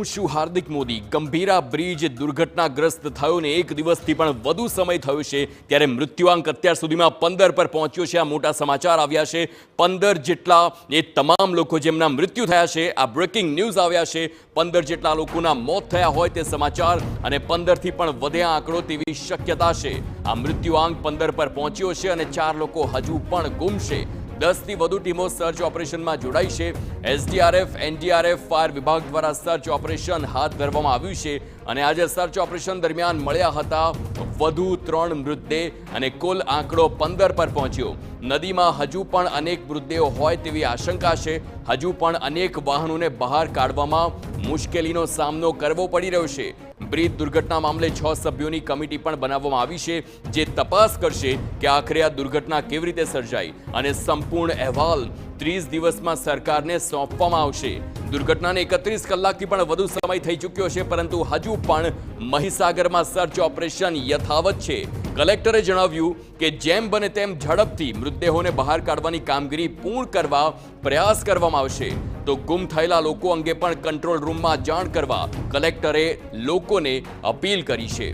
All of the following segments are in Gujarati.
હું છું હાર્દિક મોદી। ગંભીરા બ્રિજ દુર્ઘટનાગ્રસ્ત થયો ને એક દિવસથી પણ વધુ સમય થયો છે, ત્યારે મૃત્યુઆંક અત્યાર સુધીમાં 15 પર પહોંચ્યો છે। આ મોટા સમાચાર આવ્યા છે। 15 જેટલા એ તમામ લોકો જેમના મૃત્યુ થયા છે, આ બ્રેકિંગ ન્યૂઝ આવ્યા છે। 15 જેટલા લોકોના મોત થયા હોય તે સમાચાર અને 15 થી પણ વધે આંકડો તેવી શક્યતા છે। આ મૃત્યુઆંક 15 પર પહોંચ્યો છે અને 4 લોકો હજુ પણ ગુમ છે। 10 થી વધુ ટીમો સર્ચ ઓપરેશનમાં જોડાઈ છે। એસડીઆરએફ, એનડીઆરએફ, ફાયર વિભાગ દ્વારા સર્ચ ઓપરેશન હાથ ધરવામાં આવ્યું છે અને આજે સર્ચ ઓપરેશન દરમિયાન મળ્યા હતા વધુ 3 મૃતદેહ અને કુલ આંકડો 15 પર પહોંચ્યો। નદીમાં હજુ પણ અનેક મૃતદેહો હોય તેવી આશંકા છે। હજુ પણ અનેક વાહનોને બહાર કાઢવામાં મુશ્કેલીનો સામનો કરવો પડી રહ્યો છે। બ્રિજ દુર્ઘટના મામલે 6 સભ્યોની કમિટી પણ બનાવવામાં આવી છે, જે તપાસ કરશે કે આખરે આ દુર્ઘટના કેવી રીતે સર્જાઈ અને સંપૂર્ણ અહેવાલ 30 દિવસમાં સરકારને સોંપવામાં આવશે। દુર્ઘટનાને 31 કલાકથી પણ વધુ સમય થઈ ચૂક્યો છે, પરંતુ હજુ પણ મહીસાગરમાં સર્ચ ઓપરેશન યથાવત છે। કલેક્ટરે જણાવ્યું કે જેમ બને તેમ ઝડપથી મૃતદેહોને બહાર કાઢવાની કામગીરી પૂર્ણ કરવા પ્રયાસ કરવામાં આવશે। તો ગુમ થયેલા લોકો અંગે પણ કંટ્રોલ રૂમમાં જાણ કરવા કલેક્ટરે લોકોને અપીલ કરી છે।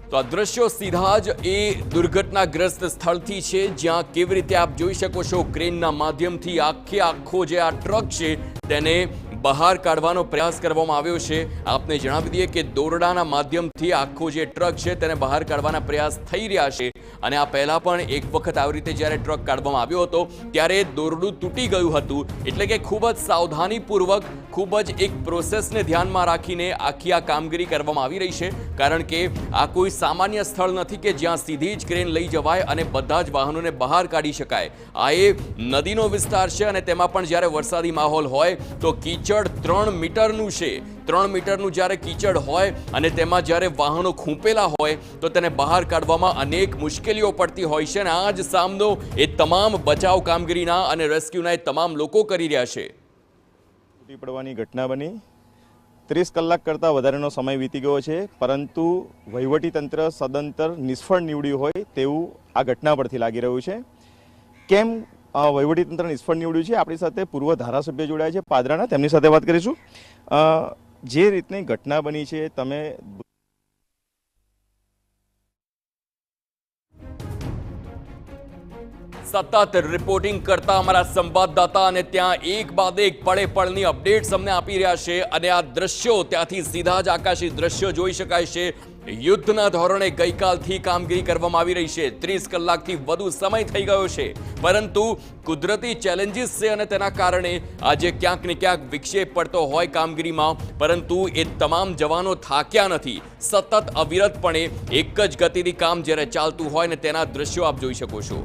તો આ દ્રશ્યો સીધા જ એ દુર્ઘટનાગ્રસ્ત સ્થળથી છે, જ્યાં કેવી રીતે આપ જોઈ શકો છો ક્રેનના માધ્યમથી આખો જે આ ટ્રક છે તેને બહાર કાઢવાનો પ્રયાસ કરવામાં આવ્યો છે। આપને જણાવી દઈએ કે દોરડાના માધ્યમથી આખો જે ટ્રક છે તેને બહાર કાઢવાના પ્રયાસ થઈ રહ્યા છે અને આ પહેલા પણ એક વખત આવી રીતે જ્યારે ટ્રક કાઢવામાં આવ્યો હતો ત્યારે દોરડું તૂટી ગયું હતું। એટલે કે ખૂબ જ સાવધાનીપૂર્વક, ખૂબ જ એક પ્રોસેસને ધ્યાનમાં રાખીને આખી આ કામગીરી કરવામાં આવી રહી છે, કારણ કે આ કોઈ સામાન્ય સ્થળ નથી કે જ્યાં સીધી જ ક્રેન લઈ જવાય અને બધા જ વાહનોને બહાર કાઢી શકાય। આ એ નદીનો વિસ્તાર છે અને તેમાં પણ જ્યારે વરસાદી માહોલ હોય તો કીચડ 3 મીટરનું છે। 3 મીટરનું જ્યારે કીચડ હોય અને તેમાં જ્યારે વાહનો ખૂંપેલા હોય તો તેને બહાર કાઢવામાં અનેક મુશ્કેલીઓ પડતી હોય છે અને આ જ સામનો એ તમામ બચાવ કામગીરીના અને રેસ્ક્યુના એ તમામ લોકો કરી રહ્યા છે। તૂટી પડવાની ઘટના બની 30 કલાક કરતાં વધારેનો સમય વીતી ગયો છે, પરંતુ વહીવટીતંત્ર સદંતર નિષ્ફળ નીવડ્યું હોય તેવું આ ઘટના પરથી લાગી રહ્યું છે। કેમ વહીવટીતંત્ર નિષ્ફળ નીવડ્યું છે? આપણી સાથે પૂર્વ ધારાસભ્ય જોડાયા છે પાદરાના, તેમની સાથે વાત કરીશું। જે રીતની ઘટના બની છે, તમે સતત રિપોર્ટિંગ કરતા અમારા સંવાદદાતા અને ત્યાં એક બાદ એક પળે પળની અપડેટ્સ અમને આપી રહ્યા છે અને આ દ્રશ્યો ત્યાંથી સીધા જ આકાશી દ્રશ્યો જોઈ શકાય છે। યુદ્ધના ધોરણે ગઈકાલથી કામગીરી કરવામાં આવી રહી છે। 30 કલાકથી વધુ સમય થઈ ગયો છે, પરંતુ કુદરતી ચેલેન્જીસ છે અને તેના કારણે આજે ક્યાંક ને ક્યાંક વિક્ષેપ પડતો હોય કામગીરીમાં, પરંતુ એ તમામ જવાનો થાક્યા નથી। સતત અવિરતપણે એક જ ગતિથી કામ જ્યારે ચાલતું હોય ને તેના દ્રશ્યો આપ જોઈ શકો છો।